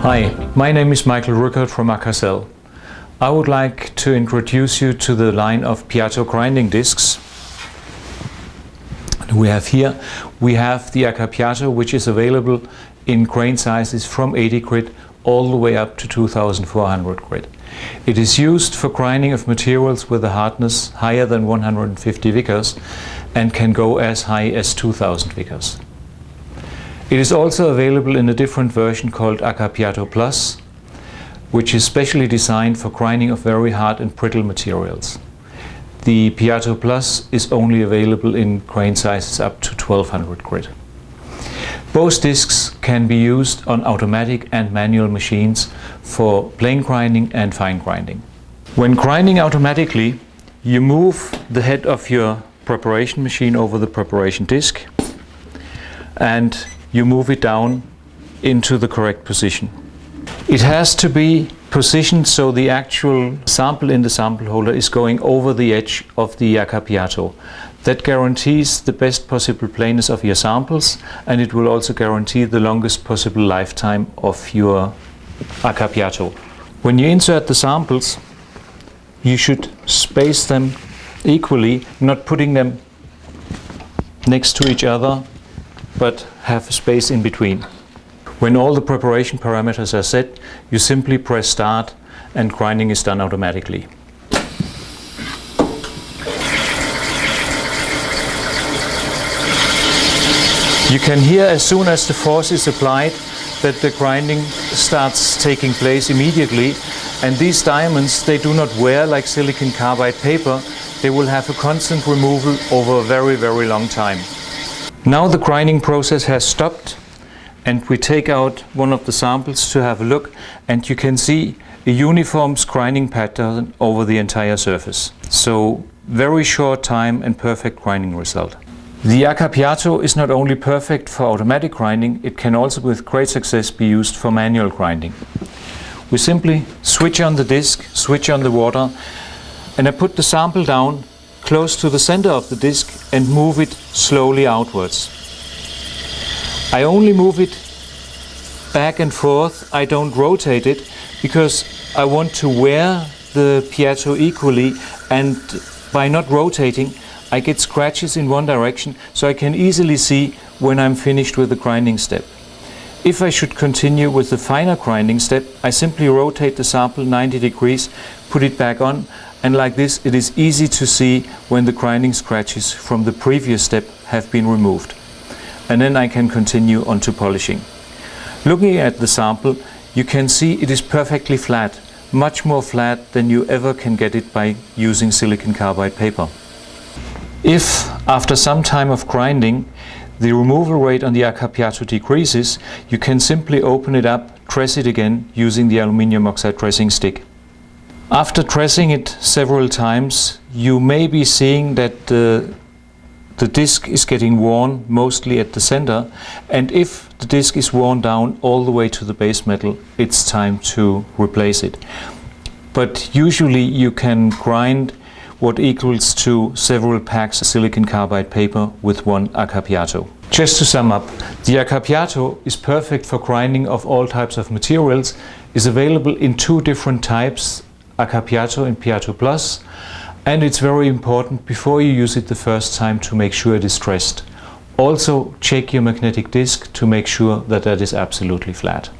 Hi, my name is Michael Rückert from Aka-Piatto. I would like to introduce you to the line of Piatto grinding discs. We have the Aka-Piatto, which is available in grain sizes from 80 grit all the way up to 2400 grit. It is used for grinding of materials with a hardness higher than 150 vickers and can go as high as 2000 vickers. It is also available in a different version called Aka-Piatto Plus, which is specially designed for grinding of very hard and brittle materials. The Piatto Plus is only available in grain sizes up to 1200 grit. Both discs can be used on automatic and manual machines for plain grinding and fine grinding. When grinding automatically, you move the head of your preparation machine over the preparation disc and you move it down into the correct position. It has to be positioned so the actual sample in the sample holder is going over the edge of the Aka-Piatto. That guarantees the best possible plainness of your samples, and it will also guarantee the longest possible lifetime of your Aka-Piatto. When you insert the samples, you should space them equally, not putting them next to each other, but have space in between. When all the preparation parameters are set, you simply press start and grinding is done automatically. You can hear as soon as the force is applied that the grinding starts taking place immediately, and these diamonds, they do not wear like silicon carbide paper. They will have a constant removal over a very, very long time. Now the grinding process has stopped and we take out one of the samples to have a look, and you can see a uniform grinding pattern over the entire surface. So very short time and perfect grinding result. The Aka-Piatto is not only perfect for automatic grinding, it can also with great success be used for manual grinding. We simply switch on the disc, switch on the water, and I put the sample down close to the center of the disc and move it slowly outwards. I only move it back and forth, I don't rotate it, because I want to wear the Piatto equally, and by not rotating I get scratches in one direction, so I can easily see when I'm finished with the grinding step. If I should continue with the finer grinding step, I simply rotate the sample 90 degrees, put it back on, and like this it is easy to see when the grinding scratches from the previous step have been removed. And then I can continue on to polishing. Looking at the sample, you can see it is perfectly flat, much more flat than you ever can get it by using silicon carbide paper. If after some time of grinding the removal rate on the Aka-Piatto decreases, you can simply open it up, dress it again using the aluminum oxide dressing stick. After dressing it several times, you may be seeing that the disc is getting worn mostly at the center, and if the disc is worn down all the way to the base metal, it's time to replace it. But usually you can grind what equals to several packs of silicon carbide paper with one Aka-Piatto. Just to sum up, the Aka-Piatto is perfect for grinding of all types of materials, is available in two different types, Aka-Piatto and Piatto Plus, and it's very important before you use it the first time to make sure it is dressed. Also check your magnetic disc to make sure that that is absolutely flat.